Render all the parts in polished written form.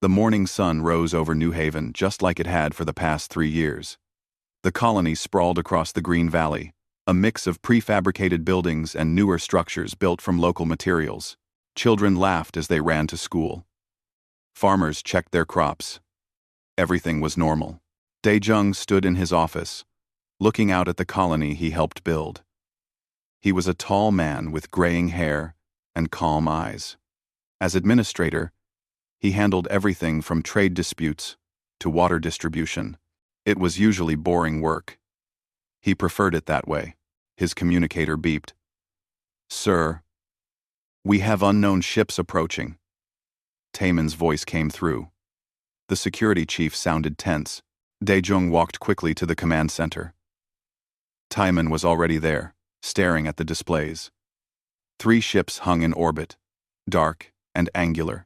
The morning sun rose over New Haven just like it had for the past 3 years. The colony sprawled across the Green Valley, a mix of prefabricated buildings and newer structures built from local materials. Children laughed as they ran to school. Farmers checked their crops. Everything was normal. Dae-jung stood in his office, looking out at the colony he helped build. He was a tall man with graying hair and calm eyes. As administrator, he handled everything from trade disputes to water distribution. It was usually boring work. He preferred it that way. His communicator beeped. "Sir, we have unknown ships approaching." Taemin's voice came through. The security chief sounded tense. Dae-jung walked quickly to the command center. Taemin was already there, staring at the displays. 3 ships hung in orbit, dark and angular.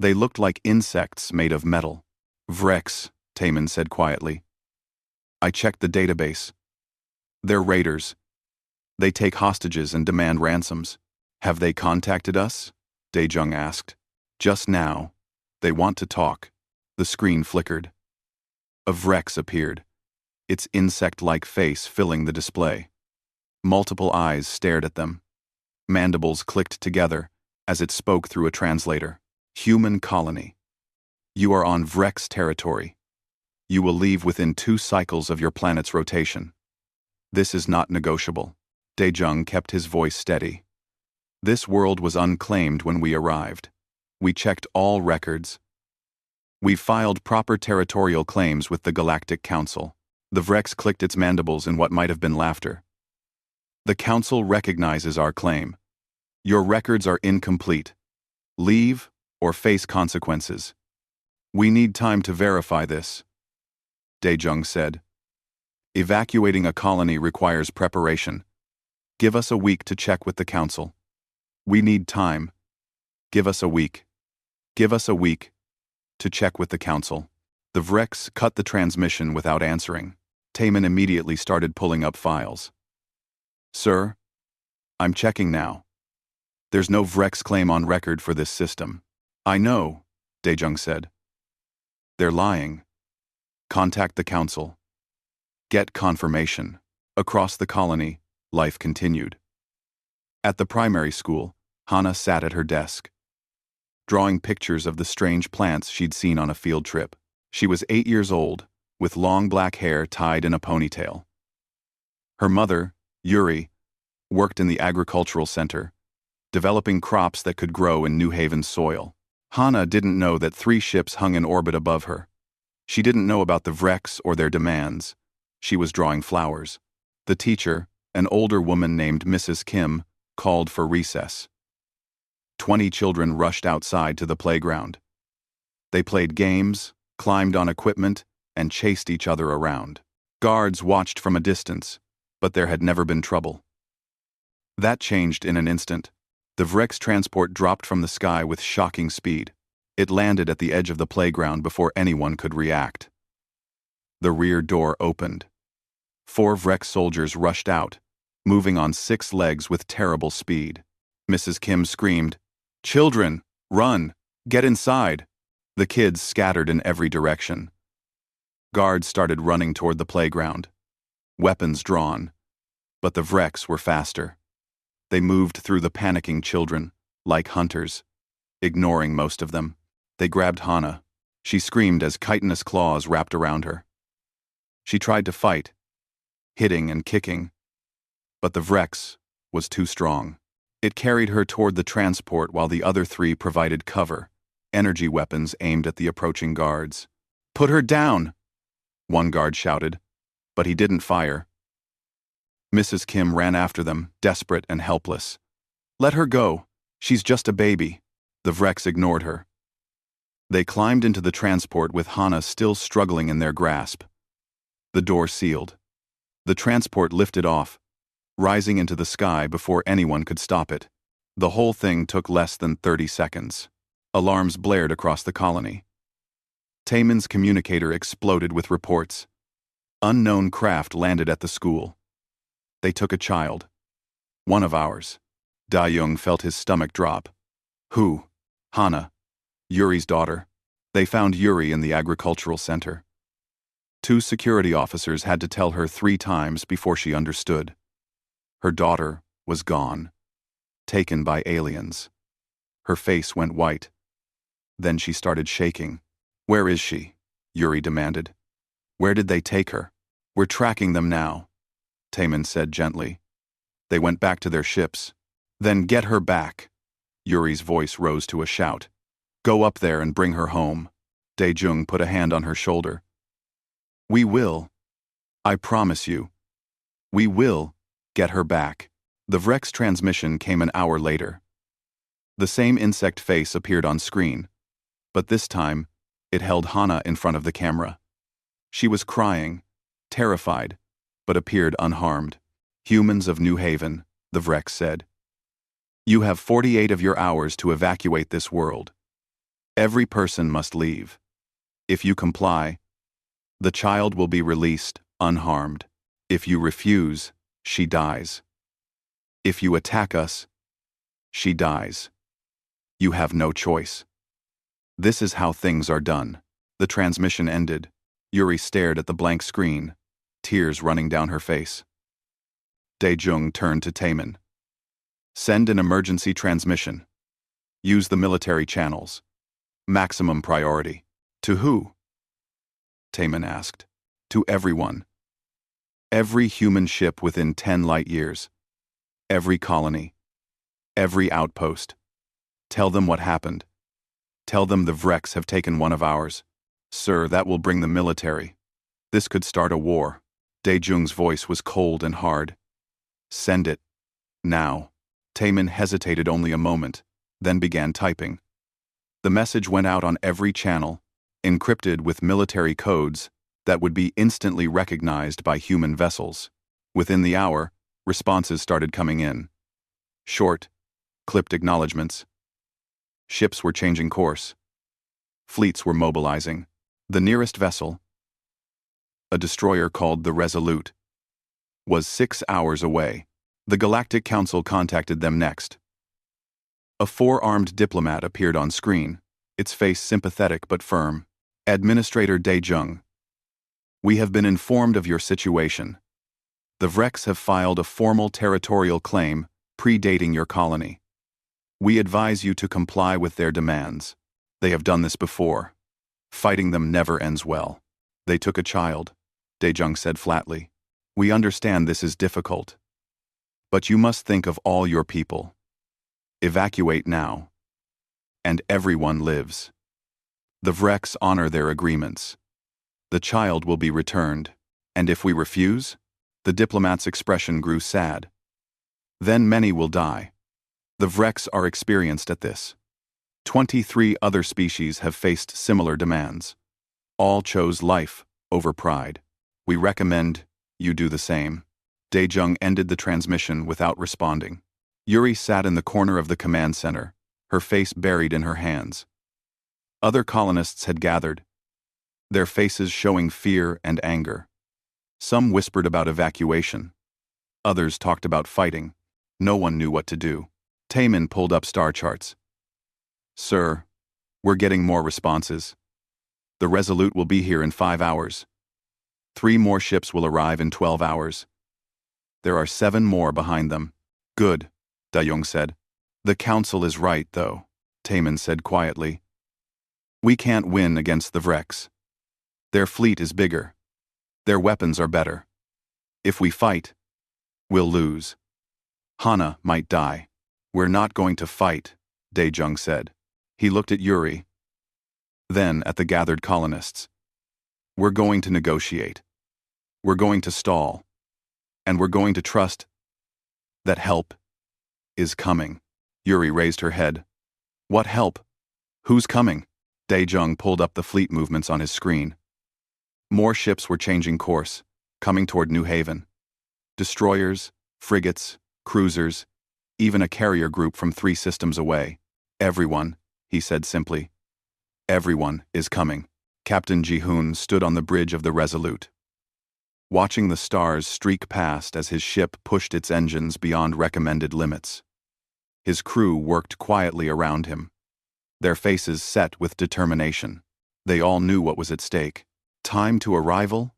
They looked like insects made of metal. "Vrex," Taemin said quietly. "I checked the database. They're raiders. They take hostages and demand ransoms." "Have they contacted us?" Dae-jung asked. "Just now. They want to talk." The screen flickered. A Vrex appeared, its insect-like face filling the display. Multiple eyes stared at them. Mandibles clicked together as it spoke through a translator. "Human colony. You are on Vrex territory. You will leave within 2 cycles of your planet's rotation. This is not negotiable." Dae-jung kept his voice steady. "This world was unclaimed when we arrived. We checked all records. We filed proper territorial claims with the Galactic Council." The Vrex clicked its mandibles in what might have been laughter. "The Council recognizes our claim. Your records are incomplete. Leave or face consequences. We need time to verify this," Dae-jung said. "Evacuating a colony requires preparation. Give us a week to check with the Council. We need time. Give us a week. Give us a week to check with the Council." The Vrex cut the transmission without answering. Taemin immediately started pulling up files. "Sir, I'm checking now. There's no Vrex claim on record for this system." "I know," Dae-jung said. "They're lying. Contact the Council. Get confirmation." Across the colony, life continued. At the primary school, Hana sat at her desk, drawing pictures of the strange plants she'd seen on a field trip. She was 8 years old, with long black hair tied in a ponytail. Her mother, Yuri, worked in the agricultural center, developing crops that could grow in New Haven's soil. Hana didn't know that 3 ships hung in orbit above her. She didn't know about the Vrex or their demands. She was drawing flowers. The teacher, an older woman named Mrs. Kim, called for recess. 20 children rushed outside to the playground. They played games, climbed on equipment, and chased each other around. Guards watched from a distance, but there had never been trouble. That changed in an instant. The Vrex transport dropped from the sky with shocking speed. It landed at the edge of the playground before anyone could react. The rear door opened. 4 Vrex soldiers rushed out, moving on 6 legs with terrible speed. Mrs. Kim screamed, "Children, run! Get inside!" The kids scattered in every direction. Guards started running toward the playground, weapons drawn, but the Vrex were faster. They moved through the panicking children, like hunters, ignoring most of them. They grabbed Hana. She screamed as chitinous claws wrapped around her. She tried to fight, hitting and kicking, but the Vrex was too strong. It carried her toward the transport while the other 3 provided cover, energy weapons aimed at the approaching guards. "Put her down!" one guard shouted, but he didn't fire. Mrs. Kim ran after them, desperate and helpless. "Let her go. She's just a baby." The Vrex ignored her. They climbed into the transport with Hana still struggling in their grasp. The door sealed. The transport lifted off, rising into the sky before anyone could stop it. The whole thing took less than 30 seconds. Alarms blared across the colony. Taemin's communicator exploded with reports. Unknown craft landed at the school. They took a child. One of ours. Dae-jung felt his stomach drop. "Who?" "Hana. Yuri's daughter." They found Yuri in the agricultural center. 2 security officers had to tell her 3 times before she understood. Her daughter was gone, taken by aliens. Her face went white. Then she started shaking. "Where is she?" Yuri demanded. "Where did they take her?" "We're tracking them now," Taemin said gently. "They went back to their ships." "Then get her back." Yuri's voice rose to a shout. "Go up there and bring her home." Daejung put a hand on her shoulder. "We will. I promise you. We will get her back." The Vrex transmission came an hour later. The same insect face appeared on screen, but this time, it held Hana in front of the camera. She was crying, terrified, but appeared unharmed. "Humans of New Haven," the Vrex said. "You have 48 of your hours to evacuate this world. Every person must leave. If you comply, the child will be released unharmed. If you refuse, she dies. If you attack us, she dies. You have no choice. This is how things are done." The transmission ended. Yuri stared at the blank screen, tears running down her face. Daejung turned to Taemin. "Send an emergency transmission. Use the military channels. Maximum priority." "To who?" Taemin asked. "To everyone. Every human ship within 10 light years. Every colony. Every outpost. Tell them what happened. Tell them the Vrex have taken one of ours. Sir, that will bring the military. This could start a war." Daejung's voice was cold and hard. "Send it. Now." Taemin hesitated only a moment, then began typing. The message went out on every channel, encrypted with military codes that would be instantly recognized by human vessels. Within the hour, responses started coming in. Short, clipped acknowledgments. Ships were changing course. Fleets were mobilizing. The nearest vessel, a destroyer called the Resolute, was 6 hours away. The Galactic Council contacted them next. A 4-armed diplomat appeared on screen, its face sympathetic but firm. "Administrator Daejung, we have been informed of your situation. The Vrex have filed a formal territorial claim predating your colony. We advise you to comply with their demands. They have done this before. Fighting them never ends well." "They took a child," Daejung said flatly. "We understand this is difficult. But you must think of all your people. Evacuate now. And everyone lives. The Vrex honor their agreements. The child will be returned. And if we refuse?" The diplomat's expression grew sad. "Then many will die. The Vrex are experienced at this. 23 other species have faced similar demands. All chose life over pride. We recommend you do the same." Daejung ended the transmission without responding. Yuri sat in the corner of the command center, her face buried in her hands. Other colonists had gathered, their faces showing fear and anger. Some whispered about evacuation. Others talked about fighting. No one knew what to do. Taemin pulled up star charts. "Sir, we're getting more responses. The Resolute will be here in 5 hours. 3 more ships will arrive in 12 hours. There are 7 more behind them." "Good," Daejung said. "The Council is right, though," Taemin said quietly. "We can't win against the Vrex. Their fleet is bigger. Their weapons are better. If we fight, we'll lose. Hana might die." "We're not going to fight," Daejung said. He looked at Yuri, then at the gathered colonists. "We're going to negotiate. We're going to stall. And we're going to trust that help is coming." Yuri raised her head. "What help? Who's coming?" Daejung pulled up the fleet movements on his screen. More ships were changing course, coming toward New Haven. Destroyers, frigates, cruisers, even a carrier group from 3 systems away. "Everyone," he said simply. "Everyone is coming." Captain Ji-hoon stood on the bridge of the Resolute, watching the stars streak past as his ship pushed its engines beyond recommended limits. His crew worked quietly around him, their faces set with determination. They all knew what was at stake. Time to arrival?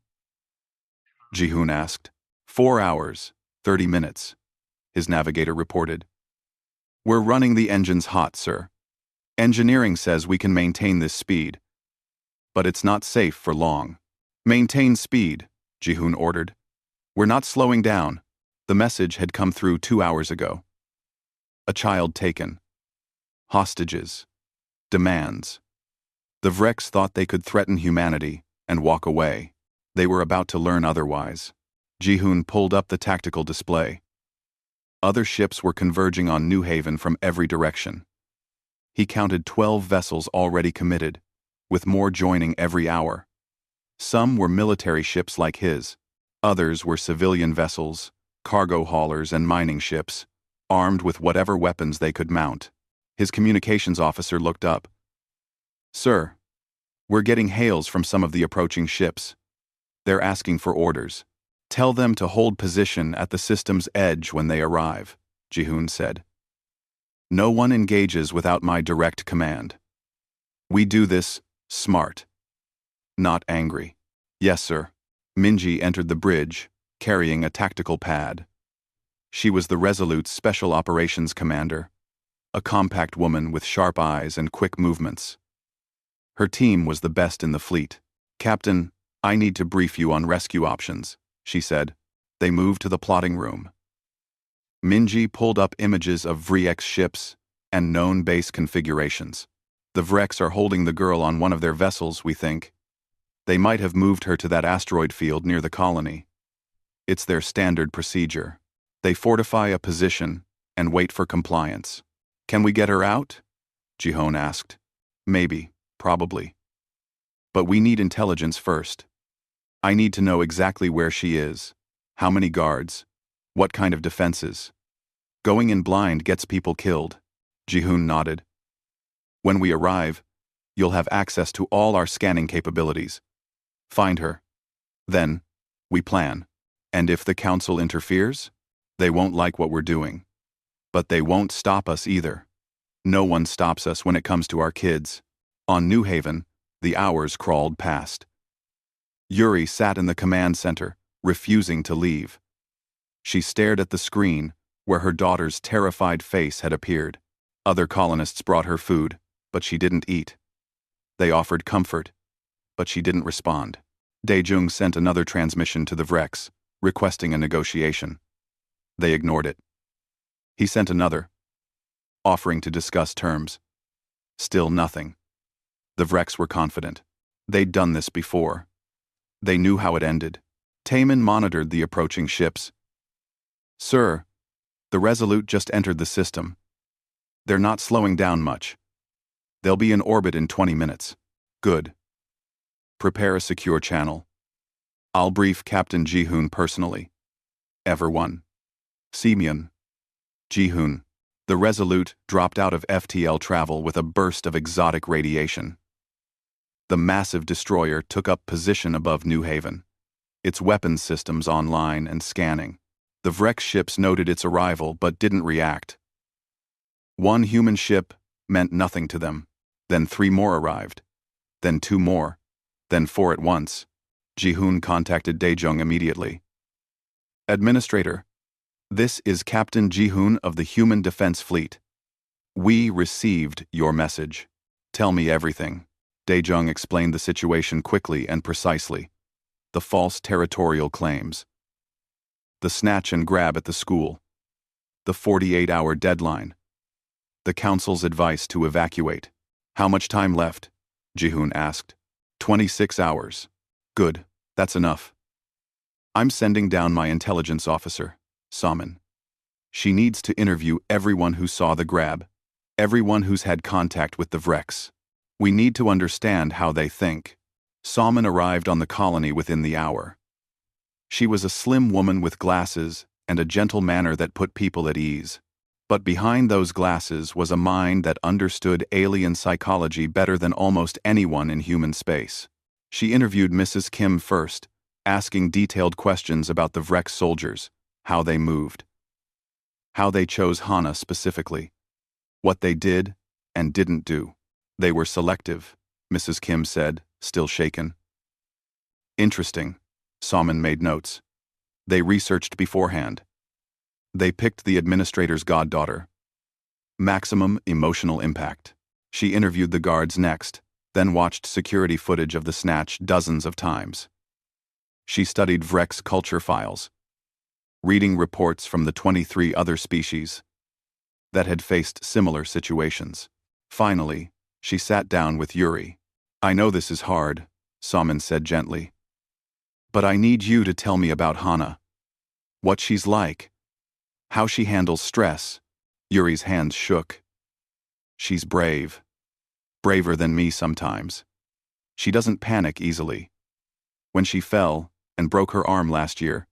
Ji-hoon asked. 4 hours, 30 minutes, his navigator reported. We're running the engines hot, sir. Engineering says we can maintain this speed. But it's not safe for long. Maintain speed, Ji-hoon ordered. We're not slowing down. The message had come through 2 hours ago. A child taken. Hostages. Demands. The Vreks thought they could threaten humanity and walk away. They were about to learn otherwise. Ji-hoon pulled up the tactical display. Other ships were converging on New Haven from every direction. He counted 12 vessels already committed, with more joining every hour. Some were military ships like his. Others were civilian vessels, cargo haulers and mining ships, armed with whatever weapons they could mount. His communications officer looked up. Sir, we're getting hails from some of the approaching ships. They're asking for orders. Tell them to hold position at the system's edge when they arrive, Ji-hoon said. No one engages without my direct command. We do this smart, not angry. Yes, sir. Minji entered the bridge, carrying a tactical pad. She was the Resolute's Special Operations Commander, a compact woman with sharp eyes and quick movements. Her team was the best in the fleet. Captain, I need to brief you on rescue options, she said. They moved to the plotting room. Minji pulled up images of Vreks ships and known base configurations. The Vreks are holding the girl on one of their vessels, we think. They might have moved her to that asteroid field near the colony. It's their standard procedure. They fortify a position and wait for compliance. Can we get her out? Ji-hoon asked. Maybe, probably. But we need intelligence first. I need to know exactly where she is, how many guards, what kind of defenses. Going in blind gets people killed. Ji-hoon nodded. When we arrive, you'll have access to all our scanning capabilities. Find her. Then, we plan. And if the council interferes, they won't like what we're doing. But they won't stop us either. No one stops us when it comes to our kids. On New Haven, the hours crawled past. Yuri sat in the command center, refusing to leave. She stared at the screen, where her daughter's terrified face had appeared. Other colonists brought her food, but she didn't eat. They offered comfort, but she didn't respond. Daejung sent another transmission to the Vreks, requesting a negotiation. They ignored it. He sent another, offering to discuss terms. Still nothing. The Vreks were confident. They'd done this before. They knew how it ended. Taemin monitored the approaching ships. Sir, the Resolute just entered the system. They're not slowing down much. They'll be in orbit in 20 minutes. Good. Prepare a secure channel. I'll brief Captain Ji-hoon personally. Everyone. Semyon. Ji-hoon. The Resolute dropped out of FTL travel with a burst of exotic radiation. The massive destroyer took up position above New Haven, its weapons systems online and scanning. The Vreks ships noted its arrival but didn't react. One human ship meant nothing to them. Then 3 more arrived. Then 2 more. Then 4 at once. Ji-hoon contacted Daejung immediately. Administrator, this is Captain Ji-hoon of the Human Defense Fleet. We received your message. Tell me everything. Daejung explained the situation quickly and precisely. The false territorial claims. The snatch and grab at the school. The 48-hour deadline. The council's advice to evacuate. How much time left? Ji-hoon asked. 26 hours. Good, that's enough. I'm sending down my intelligence officer, Saman. She needs to interview everyone who saw the grab, everyone who's had contact with the Vreks. We need to understand how they think. Saman arrived on the colony within the hour. She was a slim woman with glasses and a gentle manner that put people at ease. But behind those glasses was a mind that understood alien psychology better than almost anyone in human space. She interviewed Mrs. Kim first, asking detailed questions about the Vreks soldiers, how they moved, how they chose Hana specifically, what they did and didn't do. They were selective, Mrs. Kim said, still shaken. Interesting. Salmon made notes. They researched beforehand. They picked the administrator's goddaughter. Maximum emotional impact. She interviewed the guards next, then watched security footage of the snatch dozens of times. She studied Vrek's culture files, reading reports from the 23 other species that had faced similar situations. Finally, she sat down with Yuri. I know this is hard, Salmon said gently. But I need you to tell me about Hana. What she's like. How she handles stress. Yuri's hands shook. She's brave. Braver than me sometimes. She doesn't panic easily. When she fell and broke her arm last year,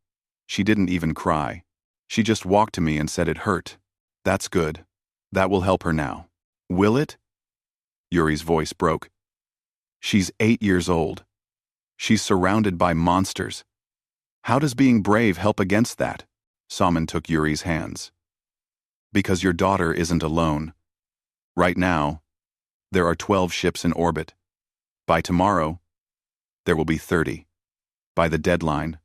she didn't even cry. She just walked to me and said it hurt. That's good. That will help her now. Will it? Yuri's voice broke. She's 8 years old. She's surrounded by monsters. How does being brave help against that? Salmon took Yuri's hands. Because your daughter isn't alone. Right now, there are 12 ships in orbit. By tomorrow, there will be 30. By the deadline,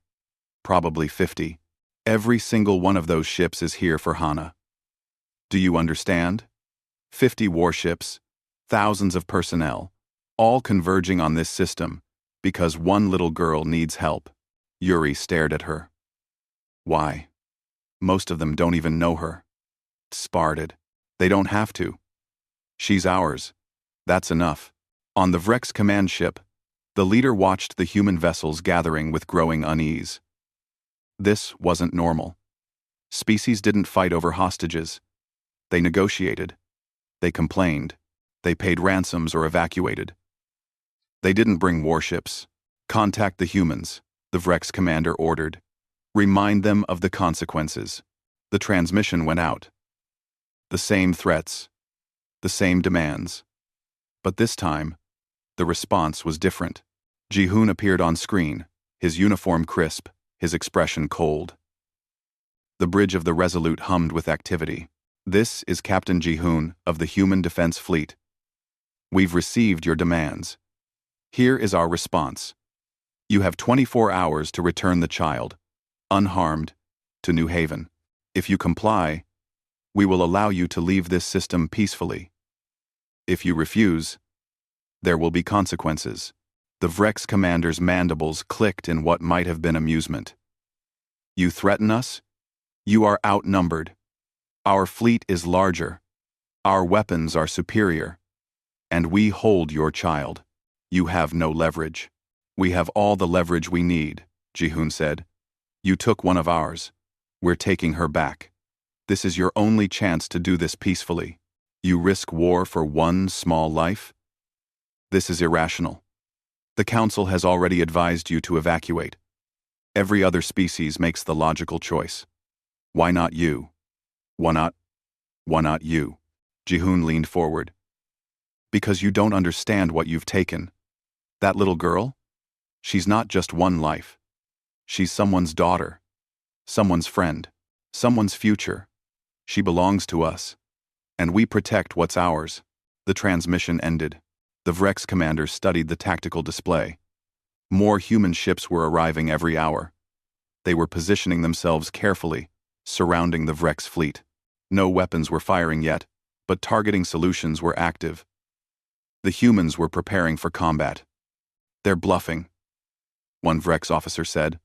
probably 50. Every single one of those ships is here for Hana. Do you understand? 50 warships, thousands of personnel, all converging on this system, because one little girl needs help. Yuri stared at her. Why? Most of them don't even know her. Sparted. They don't have to. She's ours. That's enough. On the Vrek's command ship, the leader watched the human vessels gathering with growing unease. This wasn't normal. Species didn't fight over hostages. They negotiated. They complained. They paid ransoms or evacuated. They didn't bring warships. Contact the humans, the Vrek's commander ordered. Remind them of the consequences. The transmission went out. The same threats. The same demands. But this time, the response was different. Ji-hoon appeared on screen, his uniform crisp, his expression cold. The bridge of the Resolute hummed with activity. This is Captain Ji-hoon of the Human Defense Fleet. We've received your demands. Here is our response. You have 24 hours to return the child, unharmed, to New Haven. If you comply, we will allow you to leave this system peacefully. If you refuse, there will be consequences. The Vrek's commander's mandibles clicked in what might have been amusement. You threaten us? You are outnumbered. Our fleet is larger. Our weapons are superior. And we hold your child. You have no leverage. We have all the leverage we need, Ji-hoon said. You took one of ours. We're taking her back. This is your only chance to do this peacefully. You risk war for one small life? This is irrational. The Council has already advised you to evacuate. Every other species makes the logical choice. Why not you? Why not you? Ji-hoon leaned forward. Because you don't understand what you've taken. That little girl? She's not just one life. She's someone's daughter. Someone's friend. Someone's future. She belongs to us. And we protect what's ours. The transmission ended. The Vrek's commanders studied the tactical display. More human ships were arriving every hour. They were positioning themselves carefully, surrounding the Vrek's fleet. No weapons were firing yet, but targeting solutions were active. The humans were preparing for combat. They're bluffing, one Vrek's officer said.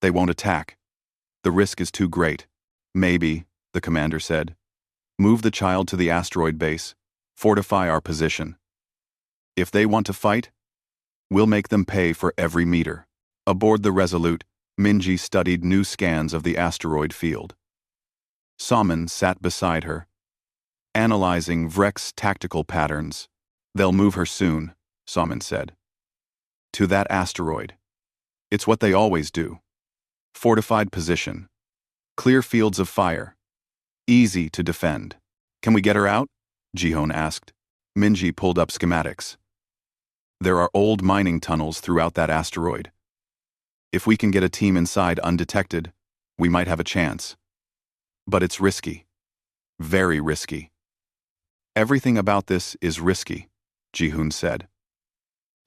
They won't attack. The risk is too great. Maybe, the commander said. Move the child to the asteroid base. Fortify our position. If they want to fight, we'll make them pay for every meter. Aboard the Resolute, Minji studied new scans of the asteroid field. Salmon sat beside her, analyzing Vrek's tactical patterns. They'll move her soon, Salmon said. To that asteroid. It's what they always do. Fortified position. Clear fields of fire. Easy to defend. Can we get her out? Ji-hoon asked. Minji pulled up schematics. There are old mining tunnels throughout that asteroid. If we can get a team inside undetected, we might have a chance. But it's risky. Very risky. Everything about this is risky, Ji-hoon said.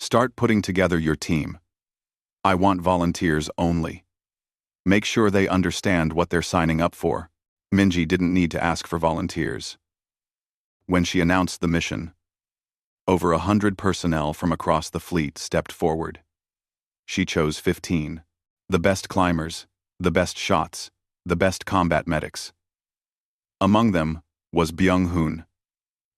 Start putting together your team. I want volunteers only. Make sure they understand what they're signing up for. Minji didn't need to ask for volunteers. When she announced the mission, over 100 personnel from across the fleet stepped forward. She chose 15. The best climbers, the best shots, the best combat medics. Among them was Byung-hoon,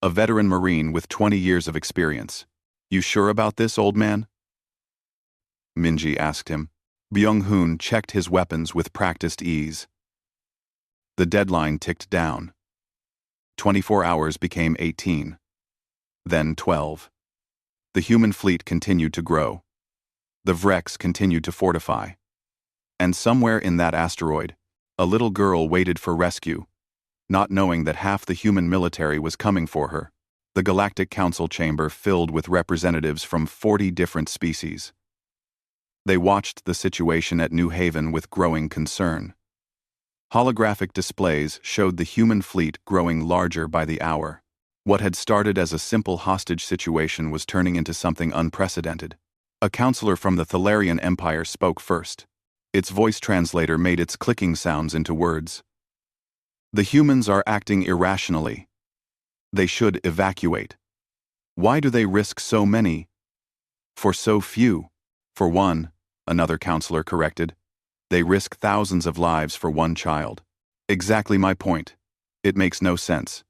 a veteran Marine with 20 years of experience. You sure about this, old man? Minji asked him. Byung-hoon checked his weapons with practiced ease. The deadline ticked down. 24 hours became 18. Then 12. The human fleet continued to grow. The Vreks continued to fortify. And somewhere in that asteroid, a little girl waited for rescue, not knowing that half the human military was coming for her. The Galactic Council chamber filled with representatives from 40 different species. They watched the situation at New Haven with growing concern. Holographic displays showed the human fleet growing larger by the hour. What had started as a simple hostage situation was turning into something unprecedented. A counselor from the Thalarian Empire spoke first. Its voice translator made its clicking sounds into words. The humans are acting irrationally. They should evacuate. Why do they risk so many for so few? For one, another counselor corrected. They risk thousands of lives for one child. Exactly my point. It makes no sense.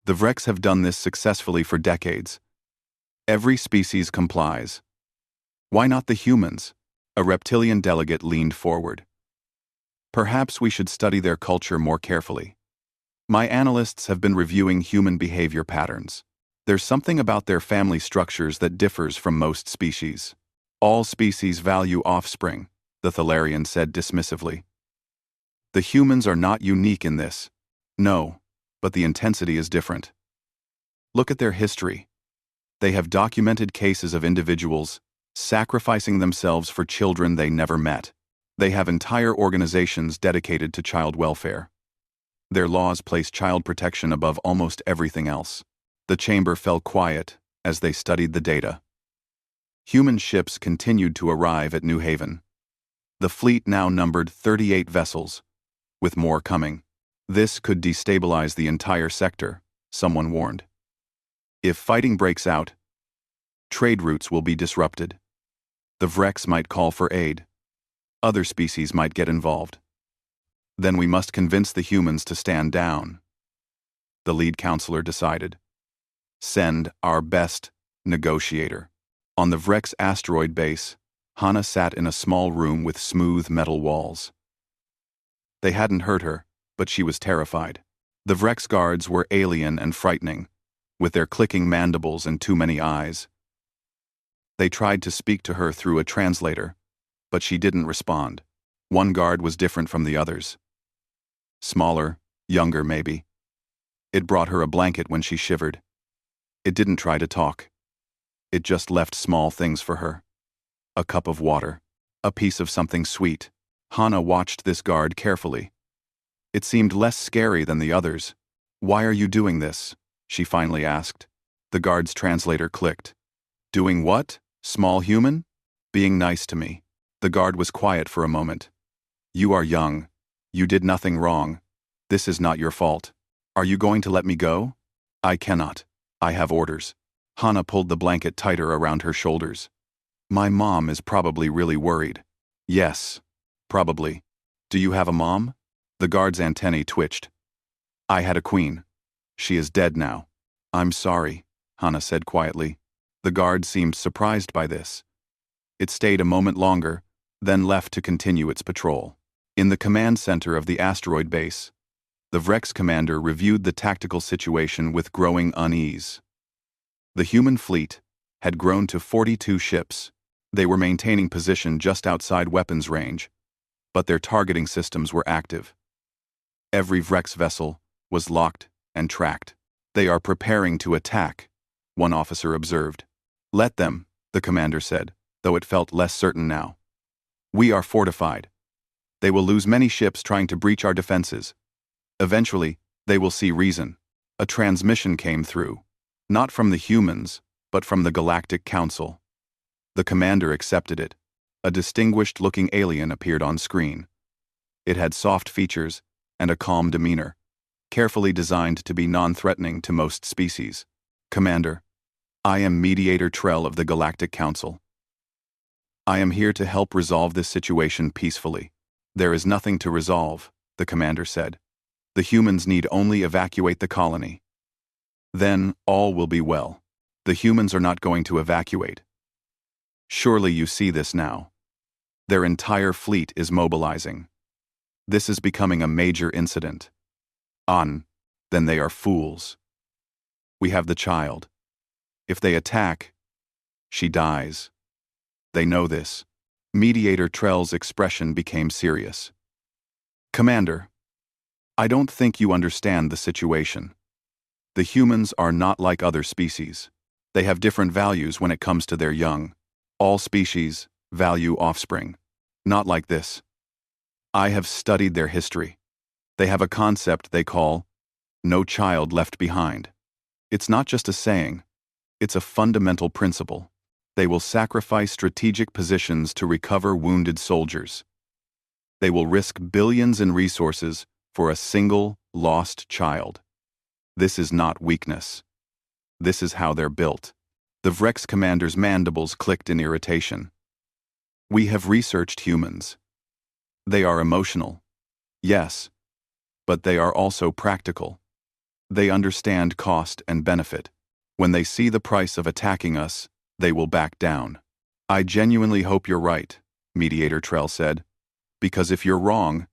The Vreks have done this successfully for decades. Every species complies. Why not the humans? A reptilian delegate leaned forward. Perhaps we should study their culture more carefully. My analysts have been reviewing human behavior patterns. There's something about their family structures that differs from most species. All species value offspring, the Thalarian said dismissively. The humans are not unique in this. No, but the intensity is different. Look at their history. They have documented cases of individuals sacrificing themselves for children they never met. They have entire organizations dedicated to child welfare. Their laws place child protection above almost everything else. The chamber fell quiet as they studied the data. Human ships continued to arrive at New Haven. The fleet now numbered 38 vessels, with more coming. This could destabilize the entire sector, someone warned. If fighting breaks out, trade routes will be disrupted. The Vreks might call for aid. Other species might get involved. Then we must convince the humans to stand down. The lead counselor decided. Send our best negotiator. On the Vreks asteroid base, Hana sat in a small room with smooth metal walls. They hadn't hurt her, but she was terrified. The Vreks guards were alien and frightening, with their clicking mandibles and too many eyes. They tried to speak to her through a translator, but she didn't respond. One guard was different from the others. Smaller, younger maybe. It brought her a blanket when she shivered. It didn't try to talk. It just left small things for her. A cup of water. A piece of something sweet. Hana watched this guard carefully. It seemed less scary than the others. Why are you doing this? She finally asked. The guard's translator clicked. Doing what, small human? Being nice to me. The guard was quiet for a moment. You are young. You did nothing wrong. This is not your fault. Are you going to let me go? I cannot. I have orders. Hana pulled the blanket tighter around her shoulders. My mom is probably really worried. Yes, probably. Do you have a mom? The guard's antennae twitched. I had a queen. She is dead now. I'm sorry, Hana said quietly. The guard seemed surprised by this. It stayed a moment longer, then left to continue its patrol. In the command center of the asteroid base, the Vreks commander reviewed the tactical situation with growing unease. The human fleet had grown to 42 ships. They were maintaining position just outside weapons range, but their targeting systems were active. Every Vreks vessel was locked and tracked. They are preparing to attack, one officer observed. Let them, the commander said, though it felt less certain now. We are fortified. They will lose many ships trying to breach our defenses. Eventually, they will see reason. A transmission came through, not from the humans, but from the Galactic Council. The commander accepted it. A distinguished-looking alien appeared on screen. It had soft features and a calm demeanor, carefully designed to be non-threatening to most species. Commander, I am Mediator Trell of the Galactic Council. I am here to help resolve this situation peacefully. There is nothing to resolve, the commander said. The humans need only evacuate the colony. Then all will be well. The humans are not going to evacuate. Surely you see this now. Their entire fleet is mobilizing. This is becoming a major incident. Then they are fools. We have the child. If they attack, she dies. They know this. Mediator Trell's expression became serious. Commander, I don't think you understand the situation. The humans are not like other species. They have different values when it comes to their young. All species value offspring. Not like this. I have studied their history. They have a concept they call no child left behind. It's not just a saying. It's a fundamental principle. They will sacrifice strategic positions to recover wounded soldiers. They will risk billions in resources for a single, lost child. This is not weakness. This is how they're built. The Vrex commander's mandibles clicked in irritation. We have researched humans. They are emotional. Yes, but they are also practical. They understand cost and benefit. When they see the price of attacking us, they will back down. I genuinely hope you're right, Mediator Trell said, because if you're wrong,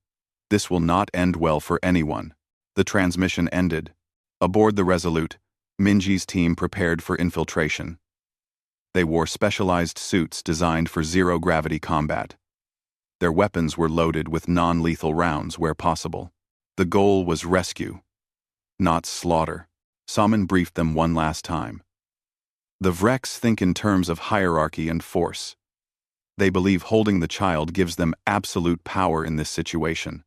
this will not end well for anyone. The transmission ended. Aboard the Resolute, Minji's team prepared for infiltration. They wore specialized suits designed for zero-gravity combat. Their weapons were loaded with non-lethal rounds where possible. The goal was rescue, not slaughter. Salmon briefed them one last time. The Vrex think in terms of hierarchy and force. They believe holding the child gives them absolute power in this situation.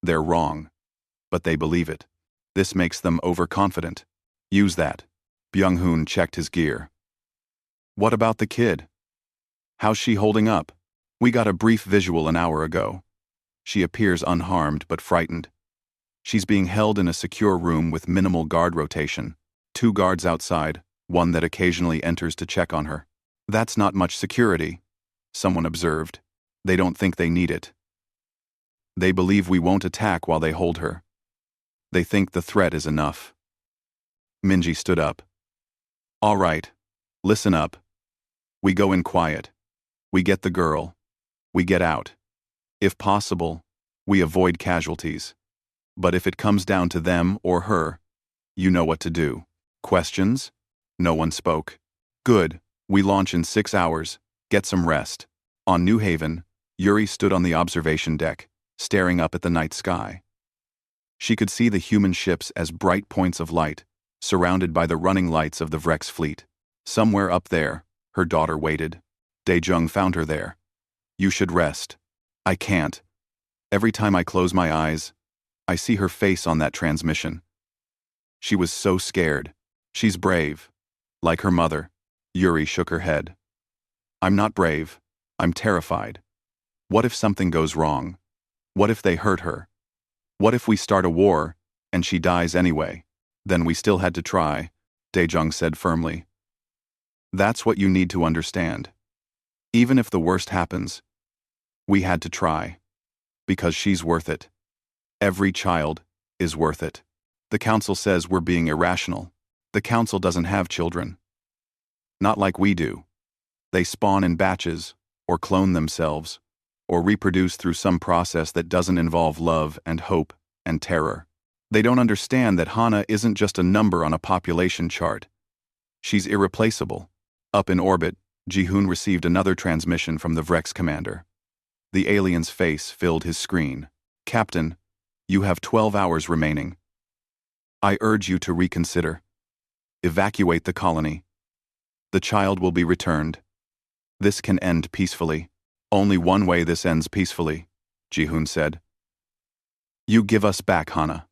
They're wrong, but they believe it. This makes them overconfident. Use that. Byung-hoon checked his gear. What about the kid? How's she holding up? We got a brief visual an hour ago. She appears unharmed but frightened. She's being held in a secure room with minimal guard rotation. 2 guards outside, one that occasionally enters to check on her. That's not much security, someone observed. They don't think they need it. They believe we won't attack while they hold her. They think the threat is enough. Minji stood up. All right, listen up. We go in quiet. We get the girl. We get out. If possible, we avoid casualties. But if it comes down to them or her, you know what to do. Questions? No one spoke. Good. We launch in 6 hours. Get some rest. On New Haven, Yuri stood on the observation deck, staring up at the night sky. She could see the human ships as bright points of light, surrounded by the running lights of the Vrex fleet. Somewhere up there, her daughter waited. Daejung found her there. You should rest. I can't. Every time I close my eyes, I see her face on that transmission. She was so scared. She's brave. Like her mother. Yuri shook her head. I'm not brave. I'm terrified. What if something goes wrong? What if they hurt her? What if we start a war, and she dies anyway? Then we still had to try, Daejung said firmly. That's what you need to understand. Even if the worst happens, we had to try. Because she's worth it. Every child is worth it. The council says we're being irrational. The council doesn't have children. Not like we do. They spawn in batches, or clone themselves, or reproduce through some process that doesn't involve love and hope and terror. They don't understand that Hana isn't just a number on a population chart. She's irreplaceable. Up in orbit, Ji-hoon received another transmission from the Vrex commander. The alien's face filled his screen. Captain, you have 12 hours remaining. I urge you to reconsider. Evacuate the colony. The child will be returned. This can end peacefully. Only one way this ends peacefully, Ji-hoon said. You give us back Hana.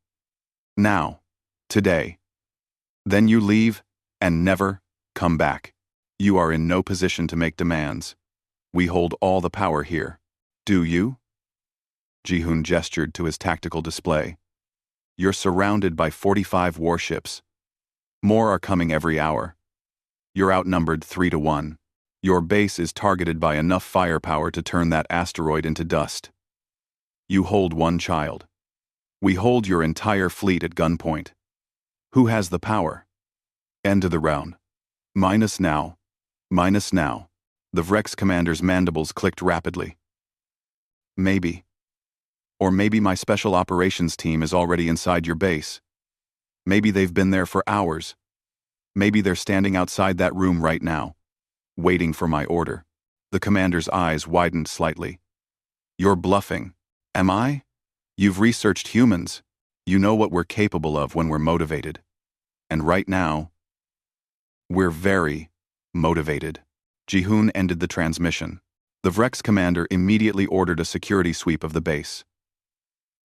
Now. Today. Then you leave and never come back. You are in no position to make demands. We hold all the power here. Do you? Ji-hoon gestured to his tactical display. You're surrounded by 45 warships. More are coming every hour. You're outnumbered 3-1. Your base is targeted by enough firepower to turn that asteroid into dust. You hold one child. We hold your entire fleet at gunpoint. Who has the power? End of the round. Minus now. Minus now. The Vrex commander's mandibles clicked rapidly. Maybe. Or maybe my special operations team is already inside your base. Maybe they've been there for hours. Maybe they're standing outside that room right now, waiting for my order. The commander's eyes widened slightly. You're bluffing. Am I? You've researched humans. You know what we're capable of when we're motivated. And right now, we're very motivated. Ji-hoon ended the transmission. The Vrex commander immediately ordered a security sweep of the base.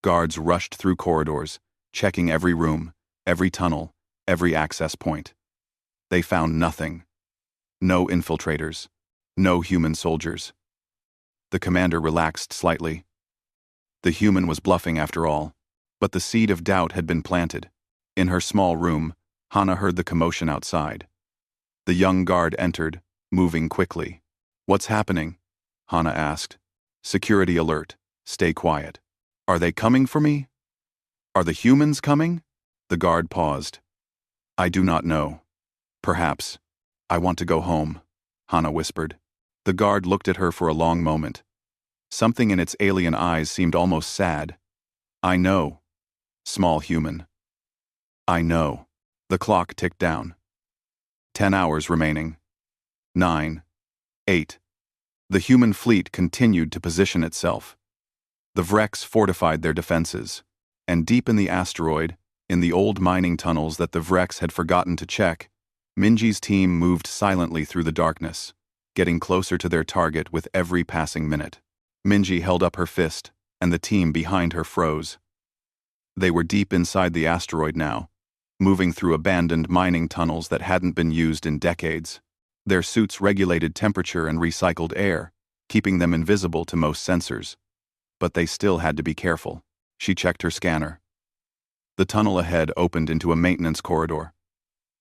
Guards rushed through corridors, checking every room, every tunnel, every access point. They found nothing. No infiltrators. No human soldiers. The commander relaxed slightly. The human was bluffing after all, but the seed of doubt had been planted. In her small room, Hana heard the commotion outside. The young guard entered, moving quickly. What's happening? Hana asked. Security alert. Stay quiet. Are they coming for me? Are the humans coming? The guard paused. I do not know. Perhaps. I want to go home, Hana whispered. The guard looked at her for a long moment. Something in its alien eyes seemed almost sad. I know. Small human. I know. The clock ticked down. 10 hours remaining. 9. 8. The human fleet continued to position itself. The Vrex fortified their defenses, and deep in the asteroid, in the old mining tunnels that the Vrex had forgotten to check, Minji's team moved silently through the darkness, getting closer to their target with every passing minute. Minji held up her fist, and the team behind her froze. They were deep inside the asteroid now, moving through abandoned mining tunnels that hadn't been used in decades. Their suits regulated temperature and recycled air, keeping them invisible to most sensors. But they still had to be careful. She checked her scanner. The tunnel ahead opened into a maintenance corridor.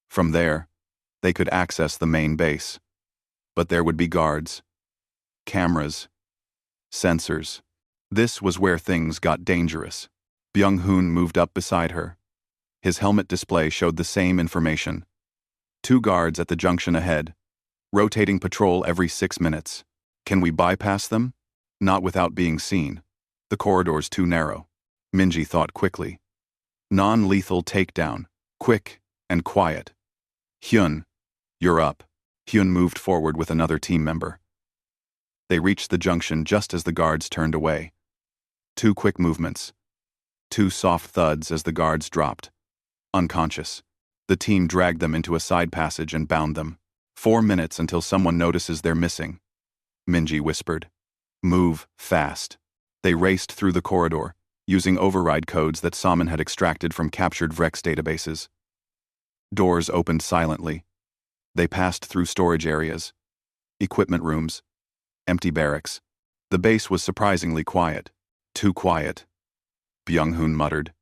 From there, they could access the main base. But there would be guards, cameras, sensors. This was where things got dangerous. Byung-hoon moved up beside her. His helmet display showed the same information. 2 guards at the junction ahead, rotating patrol every 6 minutes. Can we bypass them? Not without being seen. The corridor's too narrow. Minji thought quickly. Non-lethal takedown. Quick and quiet. Hyun, you're up. Hyun moved forward with another team member. They reached the junction just as the guards turned away. 2 quick movements. 2 soft thuds as the guards dropped. Unconscious. The team dragged them into a side passage and bound them. 4 minutes until someone notices they're missing. Minji whispered. Move fast. They raced through the corridor, using override codes that Salmon had extracted from captured Vrex databases. Doors opened silently. They passed through storage areas, equipment rooms, empty barracks. The base was surprisingly quiet. Too quiet. Byung-hoon muttered.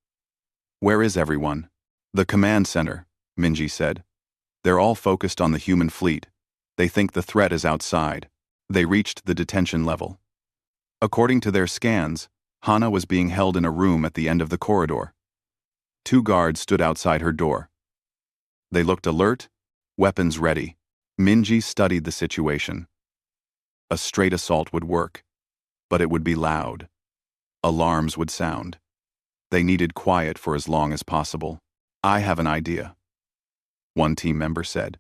Where is everyone? The command center, Minji said. They're all focused on the human fleet. They think the threat is outside. They reached the detention level. According to their scans, Hana was being held in a room at the end of the corridor. 2 guards stood outside her door. They looked alert, weapons ready. Minji studied the situation. A straight assault would work, but it would be loud. Alarms would sound. They needed quiet for as long as possible. I have an idea, one team member said.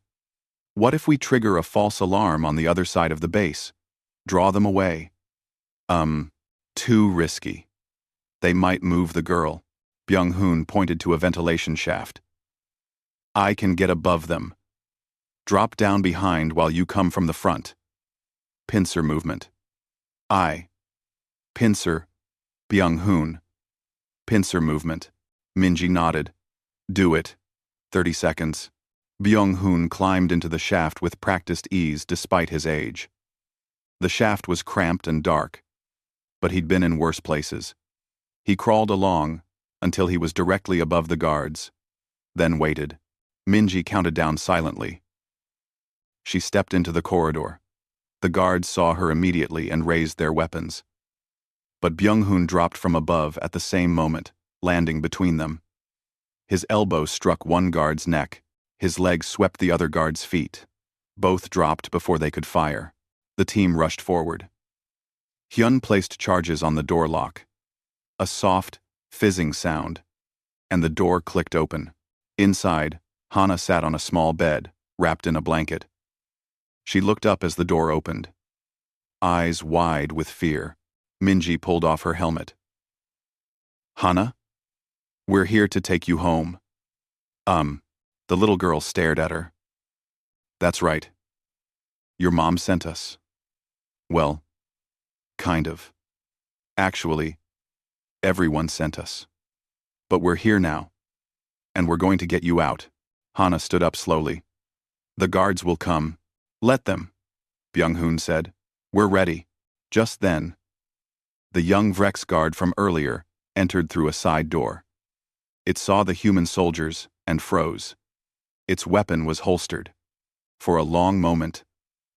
What if we trigger a false alarm on the other side of the base? Draw them away. Too risky. They might move the girl. Byung-hoon pointed to a ventilation shaft. I can get above them. Drop down behind while you come from the front. Pincer movement. Pincer. Byung-hoon. Pincer movement. Minji nodded. Do it. 30 seconds. Byung-hun climbed into the shaft with practiced ease despite his age. The shaft was cramped and dark, but he'd been in worse places. He crawled along until he was directly above the guards, then waited. Minji counted down silently. She stepped into the corridor. The guards saw her immediately and raised their weapons. But Byung-hun dropped from above at the same moment, landing between them. His elbow struck one guard's neck. His leg swept the other guard's feet. Both dropped before they could fire. The team rushed forward. Hyun placed charges on the door lock. A soft, fizzing sound, and the door clicked open. Inside, Hana sat on a small bed, wrapped in a blanket. She looked up as the door opened. Eyes wide with fear, Minji pulled off her helmet. Hana? We're here to take you home. The little girl stared at her. That's right. Your mom sent us. Well, kind of. Actually, everyone sent us. But we're here now. And we're going to get you out. Hana stood up slowly. The guards will come. Let them, Byung-hun said. We're ready. Just then, the young Vrex guard from earlier entered through a side door. It saw the human soldiers and froze. Its weapon was holstered. For a long moment,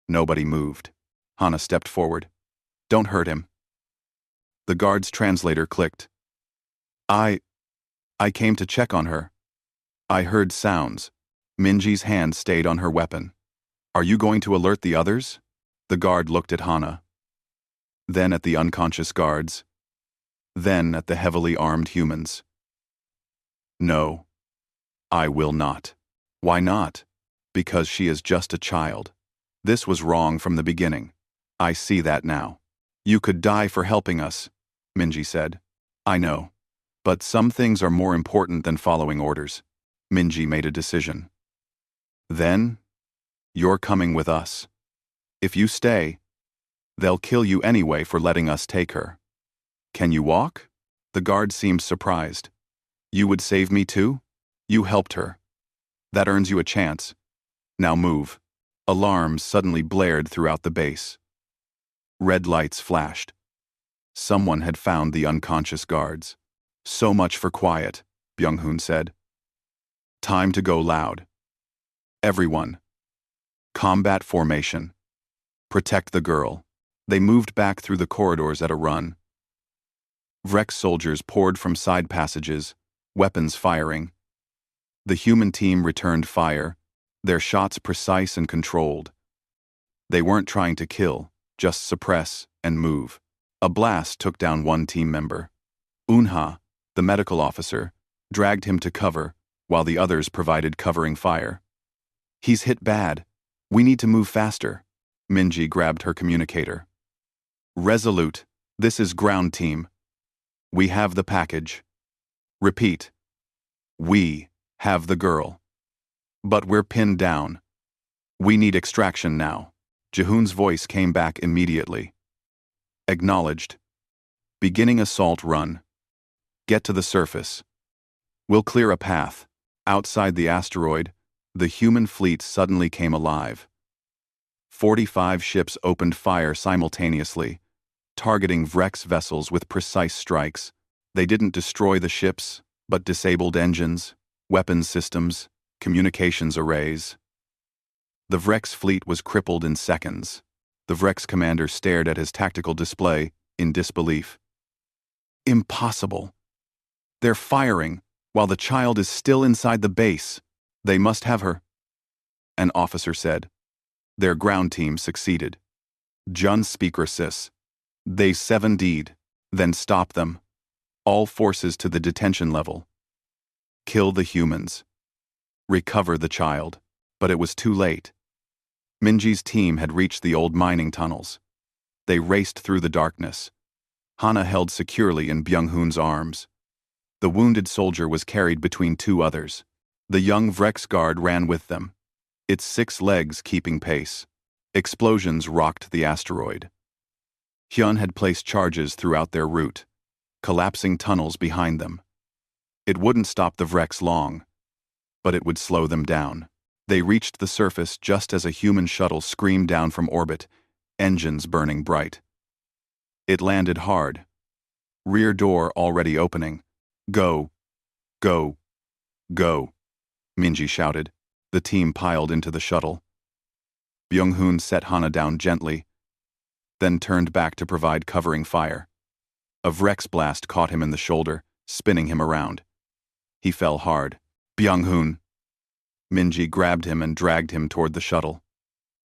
nobody moved. Hana stepped forward. Don't hurt him. The guard's translator clicked. I came to check on her. I heard sounds. Minji's hand stayed on her weapon. Are you going to alert the others? The guard looked at Hana. Then at the unconscious guards. Then at the heavily armed humans. No. I will not. Why not? Because she is just a child. This was wrong from the beginning. I see that now. You could die for helping us, Minji said. I know. But some things are more important than following orders. Minji made a decision. Then, you're coming with us. If you stay, they'll kill you anyway for letting us take her. Can you walk? The guard seemed surprised. You would save me too? You helped her. That earns you a chance. Now move. Alarms suddenly blared throughout the base. Red lights flashed. Someone had found the unconscious guards. So much for quiet, Byung-hun said. Time to go loud. Everyone. Combat formation. Protect the girl. They moved back through the corridors at a run. Vrex soldiers poured from side passages, weapons firing. The human team returned fire, their shots precise and controlled. They weren't trying to kill, just suppress and move. A blast took down one team member. Unha, the medical officer, dragged him to cover, while the others provided covering fire. He's hit bad. We need to move faster. Minji grabbed her communicator. Resolute, this is ground team. We have the package. Repeat. We have the girl. But we're pinned down. We need extraction now. Jahoon's voice came back immediately. Acknowledged. Beginning assault run. Get to the surface. We'll clear a path. Outside the asteroid, the human fleet suddenly came alive. 45 ships opened fire simultaneously, targeting Vrex vessels with precise strikes. They didn't destroy the ships, but disabled engines, weapons systems, communications arrays. The Vrex fleet was crippled in seconds. The Vrex commander stared at his tactical display in disbelief. Impossible. They're firing while the child is still inside the base. They must have her. An officer said. Their ground team succeeded. Jun speaker sis. They 7D'd. Then stop them. All forces to the detention level. Kill the humans. Recover the child. But it was too late. Minji's team had reached the old mining tunnels. They raced through the darkness. Hana held securely in Byung-hun's arms. The wounded soldier was carried between two others. The young Vrex guard ran with them, its 6 legs keeping pace. Explosions rocked the asteroid. Hyun had placed charges throughout their route, collapsing tunnels behind them. It wouldn't stop the Vrex long, but it would slow them down. They reached the surface just as a human shuttle screamed down from orbit, engines burning bright. It landed hard. Rear door already opening. Go, go, go, Minji shouted. The team piled into the shuttle. Byung-hun set Hana down gently, then turned back to provide covering fire. A Vrex blast caught him in the shoulder, spinning him around. He fell hard. Byung-hun. Minji grabbed him and dragged him toward the shuttle.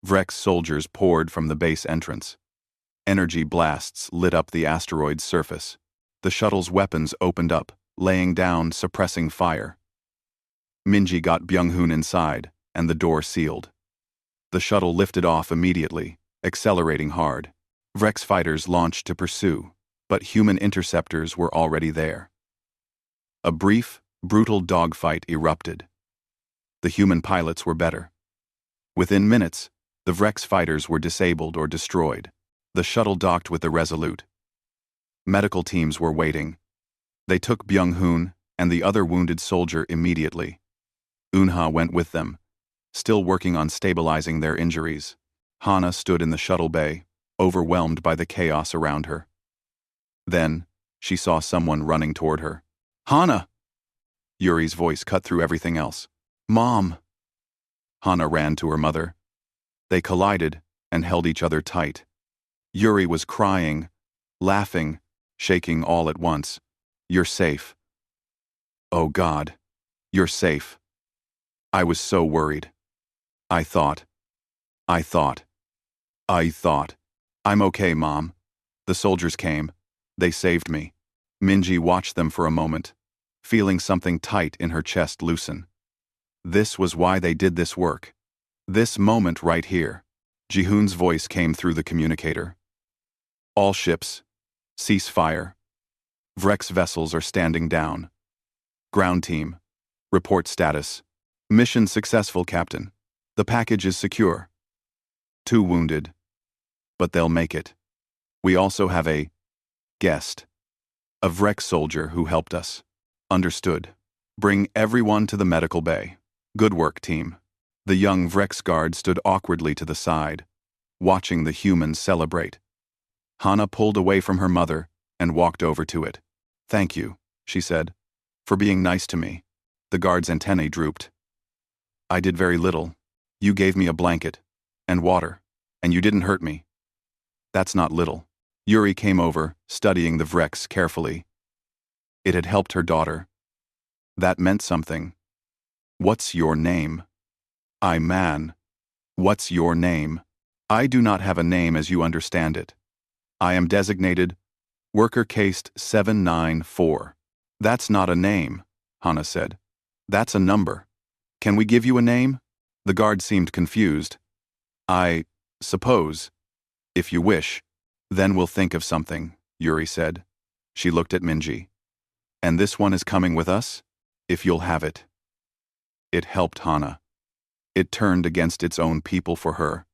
Vrex soldiers poured from the base entrance. Energy blasts lit up the asteroid's surface. The shuttle's weapons opened up, laying down suppressing fire. Minji got Byung-hun inside, and the door sealed. The shuttle lifted off immediately, accelerating hard. Vrex fighters launched to pursue, but human interceptors were already there. A brief, brutal dogfight erupted. The human pilots were better. Within minutes, the Vrex fighters were disabled or destroyed. The shuttle docked with the Resolute. Medical teams were waiting. They took Byung-hun and the other wounded soldier immediately. Unha went with them, still working on stabilizing their injuries. Hana stood in the shuttle bay, overwhelmed by the chaos around her. Then, she saw someone running toward her. Hana! Yuri's voice cut through everything else. Mom! Hana ran to her mother. They collided and held each other tight. Yuri was crying, laughing, shaking all at once. You're safe. Oh God, you're safe. I was so worried. I thought. I'm okay, Mom. The soldiers came. They saved me. Minji watched them for a moment, feeling something tight in her chest loosen. This was why they did this work. This moment right here. Ji-hoon's voice came through the communicator. All ships, cease fire. Vrex vessels are standing down. Ground team, report status. Mission successful, Captain. The package is secure. 2 wounded. But they'll make it. We also have a guest. A Vrex soldier who helped us. Understood. Bring everyone to the medical bay. Good work, team. The young Vrex guard stood awkwardly to the side, watching the humans celebrate. Hana pulled away from her mother and walked over to it. Thank you, she said, for being nice to me. The guard's antennae drooped. I did very little. You gave me a blanket and water, and you didn't hurt me. That's not little. Yuri came over, studying the Vrex carefully. It had helped her daughter. That meant something. What's your name? Man. What's your name? I do not have a name as you understand it. I am designated Worker Caste 794. That's not a name, Hana said. That's a number. Can we give you a name? The guard seemed confused. I suppose. If you wish, then we'll think of something, Yuri said. She looked at Minji. And this one is coming with us? If you'll have it. It helped Hana. It turned against its own people for her.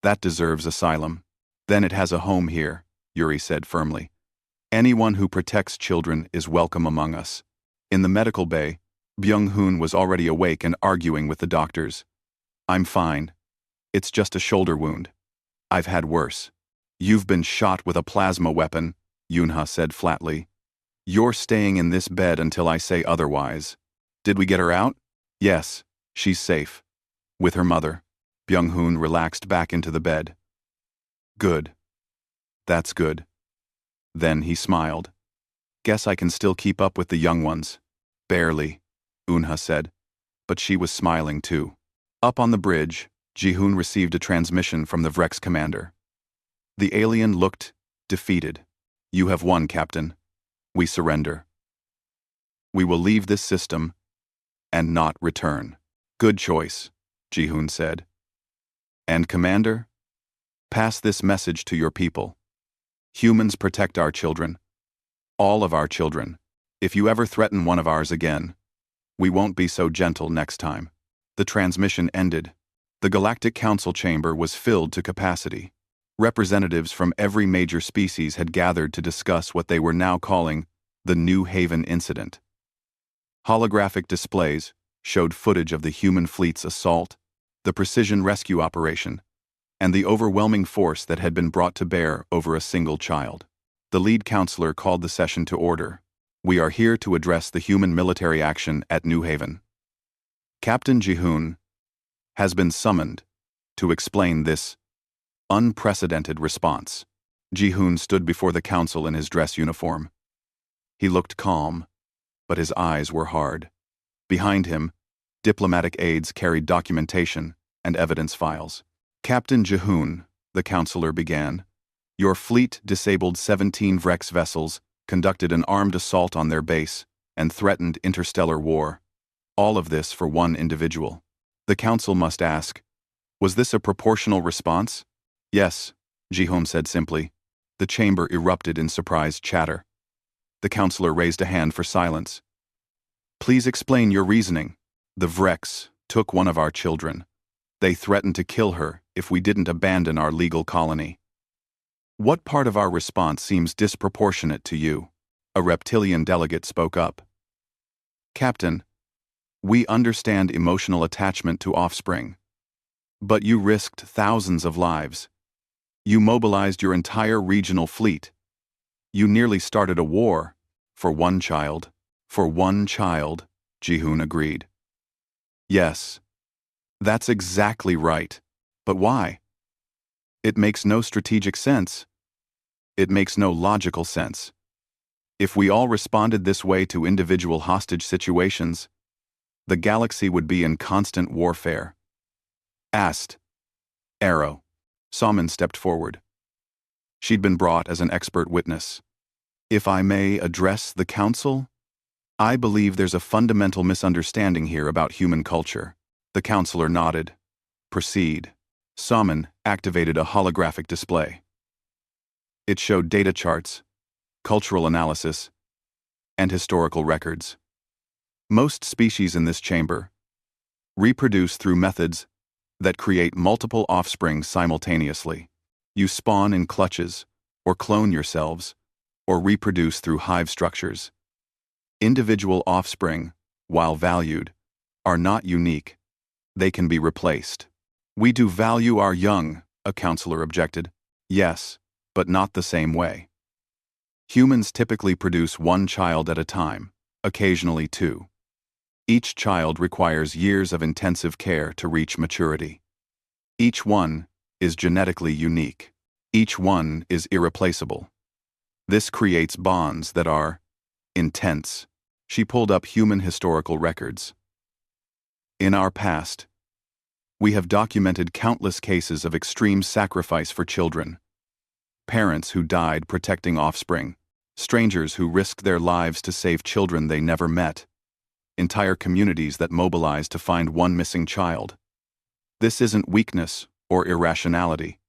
That deserves asylum. Then it has a home here, Yuri said firmly. Anyone who protects children is welcome among us. In the medical bay, Byung-hun was already awake and arguing with the doctors. I'm fine. It's just a shoulder wound. I've had worse. You've been shot with a plasma weapon, Yunha said flatly. You're staying in this bed until I say otherwise. Did we get her out? Yes, she's safe. With her mother. Byung-hun relaxed back into the bed. Good. That's good. Then he smiled. Guess I can still keep up with the young ones. Barely, Unha said. But she was smiling too. Up on the bridge, Ji-hoon received a transmission from the Vrex commander. The alien looked defeated. You have won, Captain. We surrender. We will leave this system and not return. Good choice, Ji-hoon said. And Commander, pass this message to your people. Humans protect our children. All of our children. If you ever threaten one of ours again, we won't be so gentle next time. The transmission ended. The Galactic Council chamber was filled to capacity. Representatives from every major species had gathered to discuss what they were now calling the New Haven Incident. Holographic displays, showed footage of the human fleet's assault, the precision rescue operation, and the overwhelming force that had been brought to bear over a single child. The lead counselor called the session to order. We are here to address the human military action at New Haven. Captain Jihoon has been summoned to explain this unprecedented response. Jihoon stood before the council in his dress uniform. He looked calm, but his eyes were hard. Behind him, diplomatic aides carried documentation and evidence files. Captain Jihoon, the counselor began, your fleet disabled 17 Vrex vessels, conducted an armed assault on their base, and threatened interstellar war. All of this for one individual. The council must ask, was this a proportional response? Yes, Jihoon said simply. The chamber erupted in surprised chatter. The counselor raised a hand for silence. Please explain your reasoning. The Vrex took one of our children. They threatened to kill her if we didn't abandon our legal colony. What part of our response seems disproportionate to you? A reptilian delegate spoke up. Captain, we understand emotional attachment to offspring. But you risked thousands of lives. You mobilized your entire regional fleet. You nearly started a war. For one child. For one child, Jihoon agreed. Yes, that's exactly right. But why? It makes no strategic sense. It makes no logical sense. If we all responded this way to individual hostage situations, the galaxy would be in constant warfare. Asked. Arrow. Salmon stepped forward. She'd been brought as an expert witness. If I may address the council, I believe there's a fundamental misunderstanding here about human culture. The counselor nodded. Proceed. Salmon activated a holographic display. It showed data charts, cultural analysis, and historical records. Most species in this chamber reproduce through methods that create multiple offspring simultaneously. You spawn in clutches, or clone yourselves, or reproduce through hive structures. Individual offspring, while valued, are not unique. They can be replaced. We do value our young, a counselor objected. Yes, but not the same way. Humans typically produce one child at a time, occasionally two. Each child requires years of intensive care to reach maturity. Each one is genetically unique. Each one is irreplaceable. This creates bonds that are intense. She pulled up human historical records. In our past, we have documented countless cases of extreme sacrifice for children. Parents who died protecting offspring, strangers who risked their lives to save children they never met, entire communities that mobilized to find one missing child. This isn't weakness or irrationality.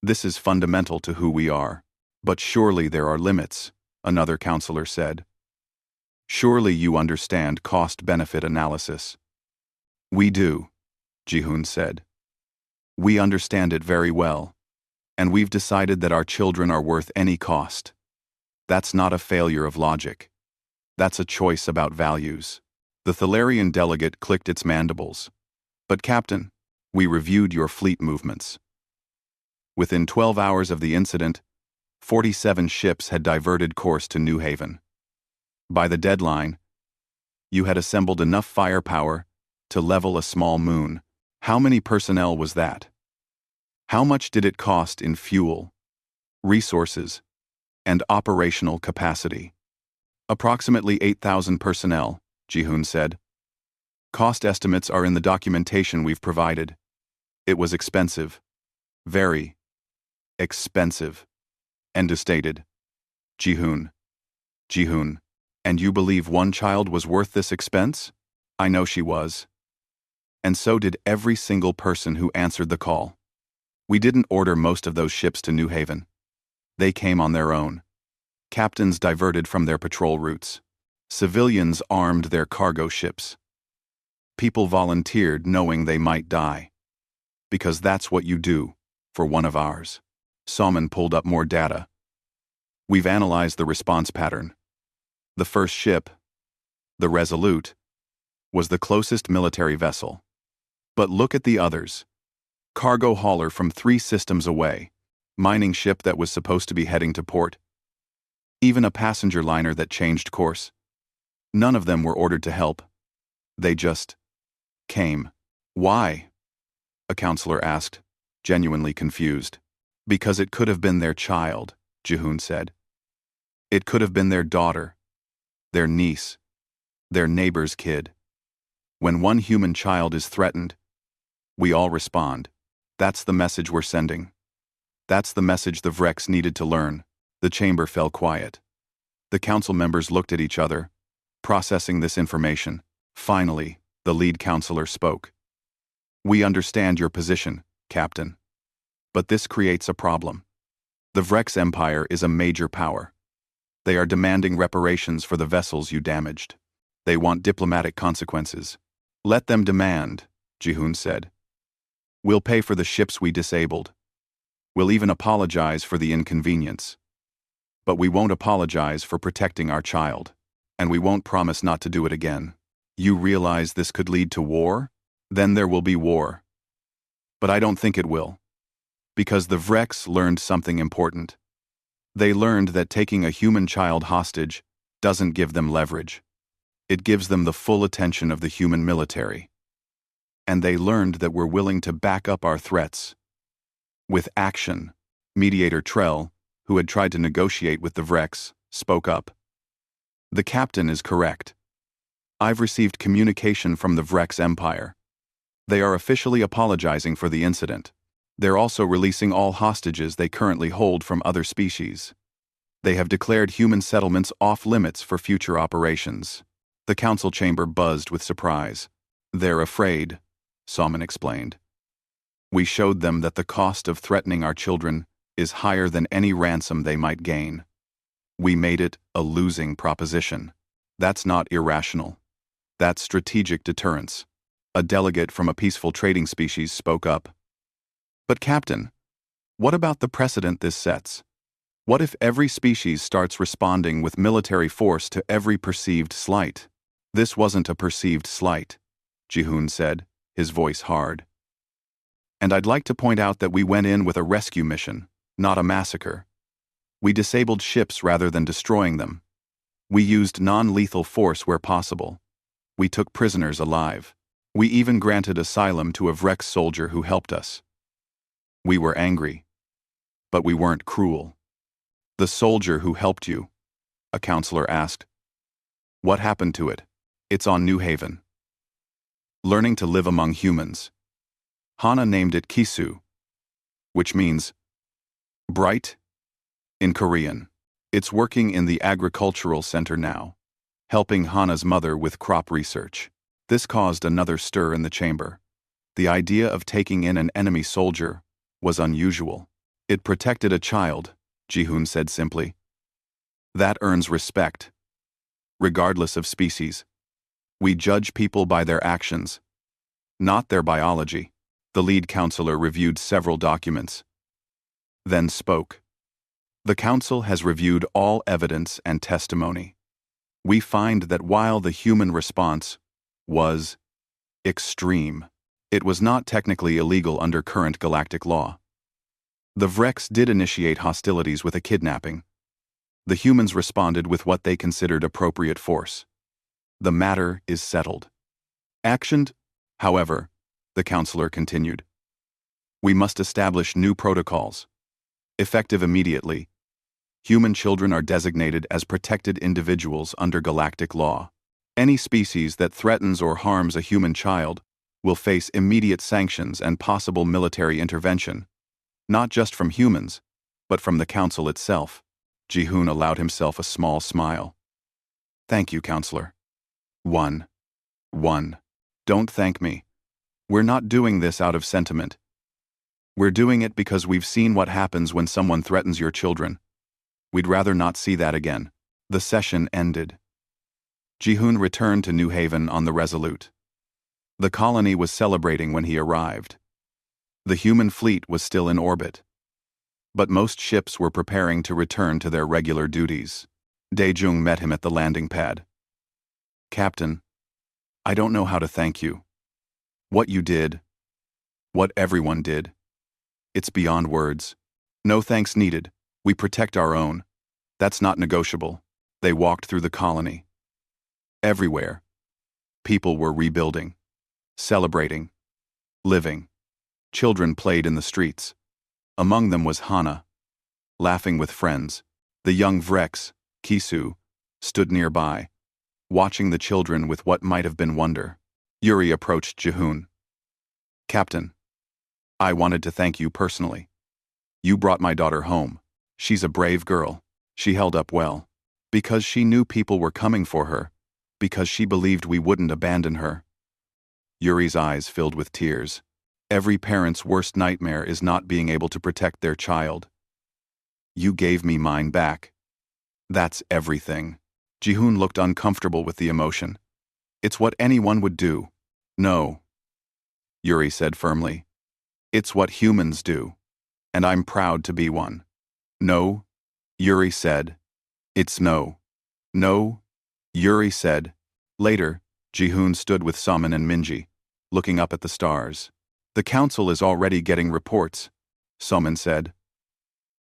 This is fundamental to who we are. But surely there are limits, another counselor said. Surely you understand cost-benefit analysis. We do, Jihoon said. We understand it very well, and we've decided that our children are worth any cost. That's not a failure of logic. That's a choice about values. The Thalarian delegate clicked its mandibles. But Captain, we reviewed your fleet movements. Within 12 hours of the incident, 47 ships had diverted course to New Haven. By the deadline, you had assembled enough firepower to level a small moon. How many personnel was that? How much did it cost in fuel, resources, and operational capacity? Approximately 8,000 personnel, Jihoon said. Cost estimates are in the documentation we've provided. It was expensive. Very expensive. Enda stated. Jihoon. And you believe one child was worth this expense? I know she was. And so did every single person who answered the call. We didn't order most of those ships to New Haven. They came on their own. Captains diverted from their patrol routes. Civilians armed their cargo ships. People volunteered knowing they might die. Because that's what you do for one of ours. Salmon pulled up more data. We've analyzed the response pattern. The first ship, the Resolute, was the closest military vessel. But look at the others. Cargo hauler from 3 systems away, mining ship that was supposed to be heading to port, even a passenger liner that changed course. None of them were ordered to help. They just came. Why? A counselor asked, genuinely confused. Because it could have been their child, Jihoon said. It could have been their daughter, their niece, their neighbor's kid. When one human child is threatened, we all respond. That's the message we're sending. That's the message the Vrex needed to learn. The chamber fell quiet. The council members looked at each other, processing this information. Finally, the lead counselor spoke. We understand your position, Captain. But this creates a problem. The Vrex Empire is a major power. They are demanding reparations for the vessels you damaged. They want diplomatic consequences. Let them demand, Jihoon said. We'll pay for the ships we disabled. We'll even apologize for the inconvenience. But we won't apologize for protecting our child. And we won't promise not to do it again. You realize this could lead to war? Then there will be war. But I don't think it will. Because the Vrex learned something important. They learned that taking a human child hostage doesn't give them leverage. It gives them the full attention of the human military. And they learned that we're willing to back up our threats with action. Mediator Trell, who had tried to negotiate with the Vrex, spoke up. The captain is correct. I've received communication from the Vrex Empire. They are officially apologizing for the incident. They're also releasing all hostages they currently hold from other species. They have declared human settlements off-limits for future operations. The council chamber buzzed with surprise. They're afraid, Salman explained. We showed them that the cost of threatening our children is higher than any ransom they might gain. We made it a losing proposition. That's not irrational. That's strategic deterrence. A delegate from a peaceful trading species spoke up. But Captain, what about the precedent this sets? What if every species starts responding with military force to every perceived slight? This wasn't a perceived slight, Jihoon said, his voice hard. And I'd like to point out that we went in with a rescue mission, not a massacre. We disabled ships rather than destroying them. We used non-lethal force where possible. We took prisoners alive. We even granted asylum to a Vrex soldier who helped us. We were angry, but we weren't cruel. The soldier who helped you, a counselor asked. What happened to it? It's on New Haven. Learning to live among humans. Hana named it Kisu, which means bright in Korean. It's working in the agricultural center now, helping Hana's mother with crop research. This caused another stir in the chamber. The idea of taking in an enemy soldier was unusual. It protected a child, Jihoon said simply. That earns respect, regardless of species. We judge people by their actions, not their biology. The lead counselor reviewed several documents, then spoke. The council has reviewed all evidence and testimony. We find that while the human response was extreme, it was not technically illegal under current galactic law. The Vrex did initiate hostilities with a kidnapping. The humans responded with what they considered appropriate force. The matter is settled. Actioned, however, the counselor continued. We must establish new protocols. Effective immediately. Human children are designated as protected individuals under galactic law. Any species that threatens or harms a human child will face immediate sanctions and possible military intervention, not just from humans, but from the council itself. Jihoon allowed himself a small smile. Thank you, counselor. One. Don't thank me. We're not doing this out of sentiment. We're doing it because we've seen what happens when someone threatens your children. We'd rather not see that again. The session ended. Jihoon returned to New Haven on the Resolute. The colony was celebrating when he arrived. The human fleet was still in orbit. But most ships were preparing to return to their regular duties. Daejung met him at the landing pad. Captain, I don't know how to thank you. What you did, what everyone did. It's beyond words. No thanks needed. We protect our own. That's not negotiable. They walked through the colony. Everywhere. People were rebuilding, celebrating, living. Children played in the streets. Among them was Hana, laughing with friends. The young Vrex, Kisu, stood nearby, watching the children with what might have been wonder. Yuri approached Jihun. Captain, I wanted to thank you personally. You brought my daughter home. She's a brave girl. She held up well. Because she knew people were coming for her. Because she believed we wouldn't abandon her. Yuri's eyes filled with tears. Every parent's worst nightmare is not being able to protect their child. You gave me mine back. That's everything. Jihun looked uncomfortable with the emotion. It's what anyone would do. No. Yuri said firmly. It's what humans do. And I'm proud to be one. No. Yuri said. It's no. No. Yuri said. Later, Jihun stood with Summon and Minji, looking up at the stars. The council is already getting reports, Summon said.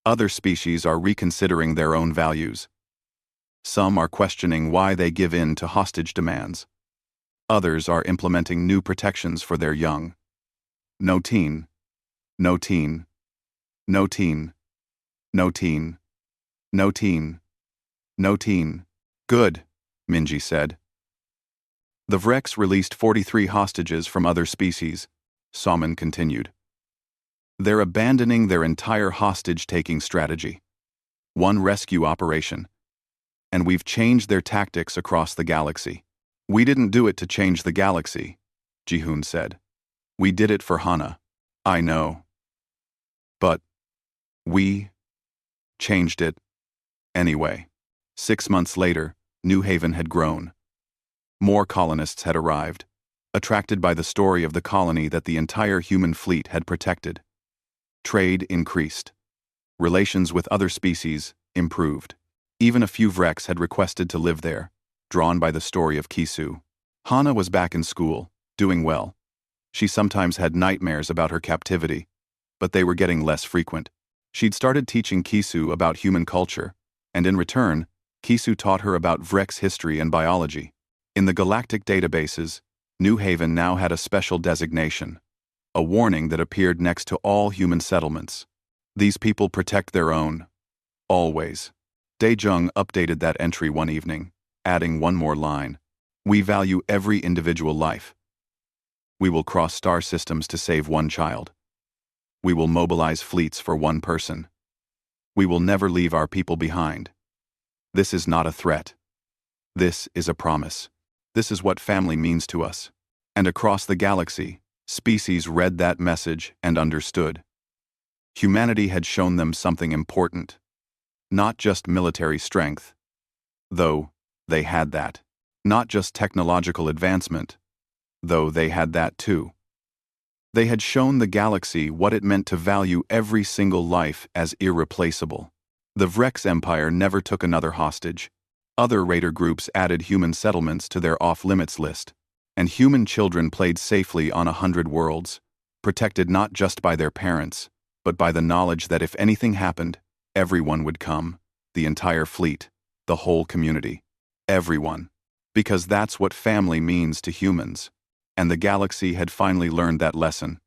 Other species are reconsidering their own values. Some are questioning why they give in to hostage demands. Others are implementing new protections for their young. No teen. No teen. No teen. No teen. No teen. No teen. Good, Minji said. The Vrex released 43 hostages from other species, Summon continued. They're abandoning their entire hostage-taking strategy. One rescue operation. And we've changed their tactics across the galaxy. We didn't do it to change the galaxy, Jihun said. We did it for Hana. I know. But we changed it anyway. 6 months later, New Haven had grown. More colonists had arrived, attracted by the story of the colony that the entire human fleet had protected. Trade increased. Relations with other species improved. Even a few Vrex had requested to live there, drawn by the story of Kisu. Hana was back in school, doing well. She sometimes had nightmares about her captivity, but they were getting less frequent. She'd started teaching Kisu about human culture, and in return, Kisu taught her about Vrex history and biology. In the galactic databases, New Haven now had a special designation, a warning that appeared next to all human settlements. These people protect their own. Always. Daejung updated that entry one evening, adding one more line. We value every individual life. We will cross star systems to save one child. We will mobilize fleets for one person. We will never leave our people behind. This is not a threat. This is a promise. This is what family means to us. And across the galaxy, species read that message and understood. Humanity had shown them something important. Not just military strength, though they had that. Not just technological advancement, though they had that too. They had shown the galaxy what it meant to value every single life as irreplaceable. The Vrex Empire never took another hostage. Other raider groups added human settlements to their off-limits list, and human children played safely on 100 worlds, protected not just by their parents, but by the knowledge that if anything happened, everyone would come, the entire fleet, the whole community, everyone, because that's what family means to humans, and the galaxy had finally learned that lesson.